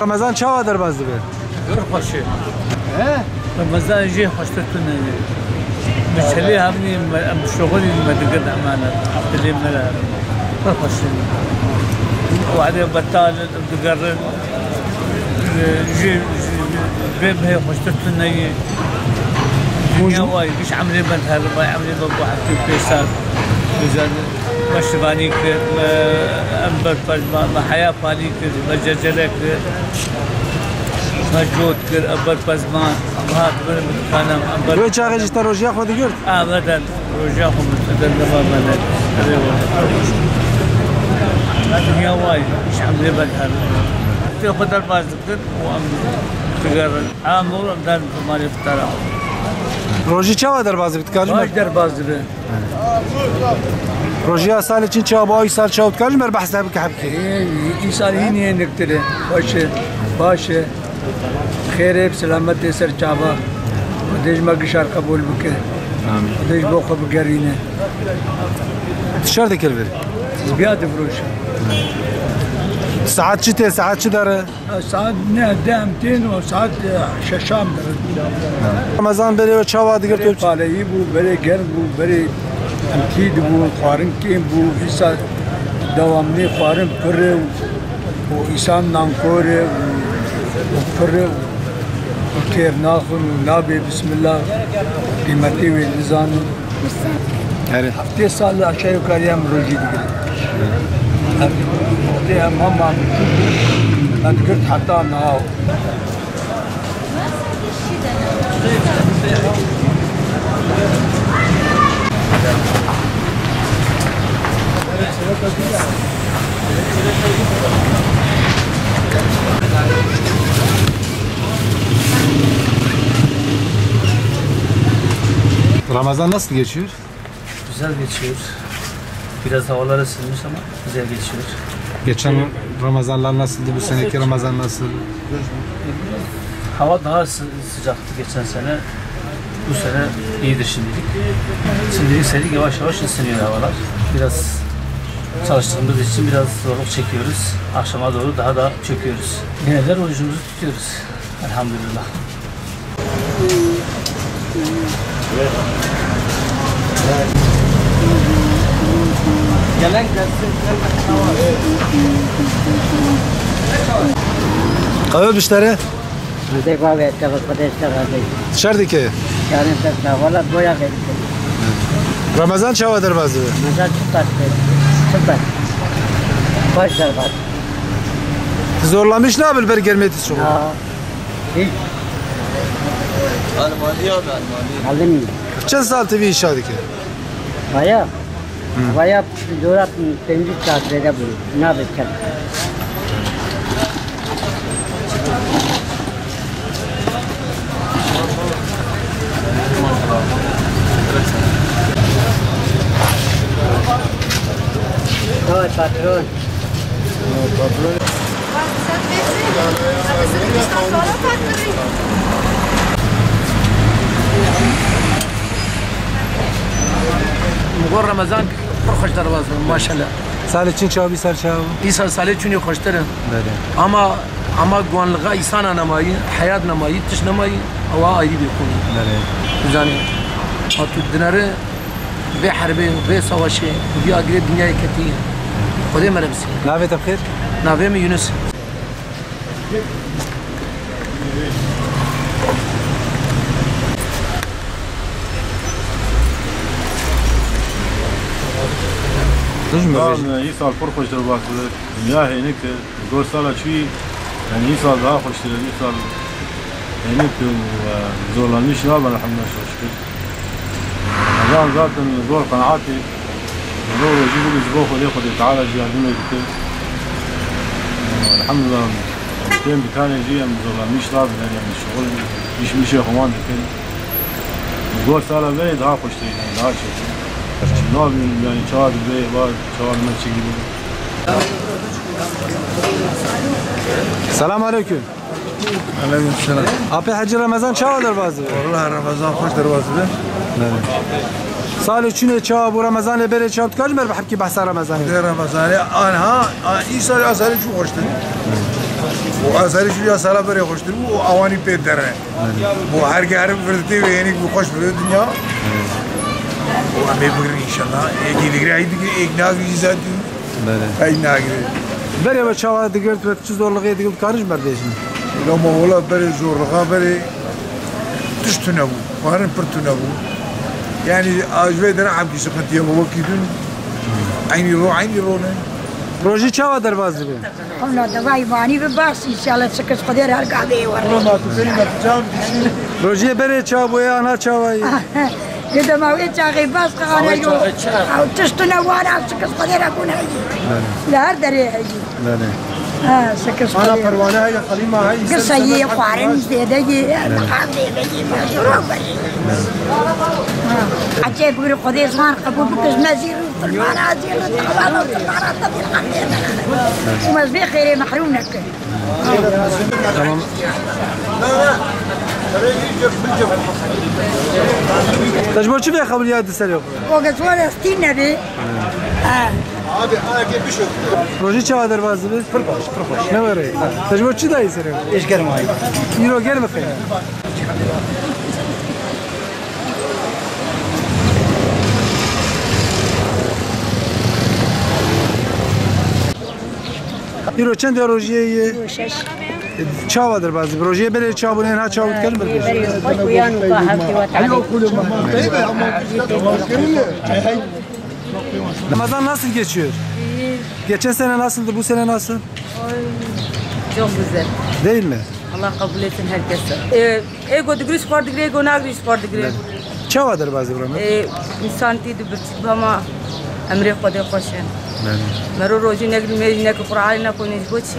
رمضان چه در باز دیگه؟ دور خوشه. رمضان جی خوشتونه. مشلی همین شغلی مدرسه دامانه. عبدالله ملا. دور خوشه. وعده بطال دقرن. جی به خوشتونه. موجود. مش عملي بنتهر ما عملي ببو حتى بيسار. بزن مشرباني كر أمبر ما حياة فاني كر مججلة كر مجود كر أمبر بزمان أمهات من مكانم أمبر. روی چه آخرش روزیا خودی کرد؟ بدن روزیا خود بدن نما من. الدنيا وايد مش عملي بنتهر. في قدر باز كر وأم تقرر عامور أمدان مالي فترة. روزی چه در باز بیت کاج؟ باش در باز به. روزی سال چین چه باید سال چه بود کاج مر بحث نبی که حبکی. این سال هینی نکتره باشه خیره بسلامت سر چابا دیش مگشار قبول بکه. دیش با خوب گرینه. تشار دکر بری. زیاد فروش. ساعت چیته ساعت چی داره؟ ساعت نه دامتین و ساعت ششام داره. رمضان بری و چه وادی کرد تو؟ پالی بو بری گرم بو بری تید بو خارن کیم بو ایسا دوامنی خارن پره و ایسان نامکوره و پره و کیر ناخن و نابی بسم الله قیمتی و نزان. هفته سال اشیاء کاریم روزی دیگر. هفته هم أذكرت حتى معه. Ramazan nasıl geçiyor? Güzel geçiyor. Biraz havalar ısınmış ama güzel geçiyor. Geçen Ramazanlar nasıldı, bu seneki Ramazan nasıl? Hava daha sıcaktı geçen sene. Bu sene iyidir şimdilik. Şimdilik yavaş yavaş ısınıyor havalar. Biraz çalıştığımız için biraz zorluk çekiyoruz. Akşama doğru daha da çöküyoruz. Yine de orucumuzu tutuyoruz. Elhamdülillah. Gelen gelsin. Kahve müşteri? देखो बेटा बस प्रदेश का राज Dışarıda ki? जाने तक ना वाला बोया गया Ramazan çava derbazı. मजा çıkart süper baş darbat Zorlamış ne yapıl beri gelmedi çok. हाँ ठीक Aldım Kaç saat TV işadı ki? Vaya जोरा पेंडिट काट देगा बोल ना बेचल Hoy patron. Patron. مقر رمضان خوش درواز ماشاءالله. سال چین چابی سال چاب. این سال چونی خوشتره. بله. اما گوانلغا انسان نمایی حیات نمایی تش نمایی او آیدی بکنی. بله. زانی. تو دناره به حربه به سواشی و بیا اگر دنیای کتی خدا مربسی. ناوی تبخیر؟ ناوی می یونس. این سال پر خوش در باز دنیا هنیک دو سال چی یعنی این سال daha خوش در این سال هنیک زولانیش نابن الحمد لله شکر. الآن zaten zor قناعتي زور يجيب الأسبوع خذ تعالى جاهدنا كتير الحمد لله كان بتاني جي من زولانيش لازم يعني من الشغل مش خمان كده زور سال بيد daha خوش در يعني daha شيء نوع يعني شغال بيه بعد شغال ما تشيله. Selam aleyküm. Aleyküm selam. Abi Hacı Ramazan çava derbazı. Vallahi Ramazan hoş derbazı. Evet. سال چونه چا بو رمضان بره چا تکاج بر بحكي بحث رمضان رمضان آنها این سال آثاری چون خوشتر و آثاری چون یا سال بره خوشتر و آوانی پید داره و هر که هر فرتی و یعنی بو خوش بره دنیا و امی بگیرن انشالله یکی دیگه ای دیگه ایک ناز بیشی زدی ای ناگیره بره و چا دیگر تو چه زورلقی دیگر کارش برداشتن لو ما ولا بره زورلقا بره تشتونه بو وارن پرتونه بو يعني اجوي درع عم بيسقطي ووكيدون عيني رو نه روزی چا درواز بی حنا دوای وانی به باس ان شاء الله سکس قدر هر قاعده ور ما تفرين ما تجاوب روزی بره چا بو انا چا وای كده ما وين تاغي باس قانا يو او تشتنا وانا سكس قدر اكون هاي لا هر دري هاي سكس انا قدر پروانه هاي خليمه هاي قصي قارن زيدجي مقام زيدجي ما شروع بري عجيب يقول قدر زمان قبول بكز مزير المنازل الطوال الطمارات وما زبي خيري محرومك tamam تجربه چی به قبولیت سری وقت ولا ستين نبي abi ana gel bir şey روزی چا درواز بی پرپاش نه وره تجربه چی دایی سری ايش قال معي؟ ایرو گرم خیر ایرو چند روزیه وشش چا درواز بی روزیه بره چا بونه نه چا بود کن بر خوش ويان وطاحبتي وتعالي Ramazan nasıl geçiyor? Geçen sene nasıldı, bu sene nasıl? Çok güzel. Değil mi? Allah kabul etsin herkese. Ego digri spor digri, ego nagri spor digri. Çavadır bazı buranın. İnsan tiydi bir ama emre Khuda khoşen. Mero roji negri meri ne Kur'an ne koyniz boçi.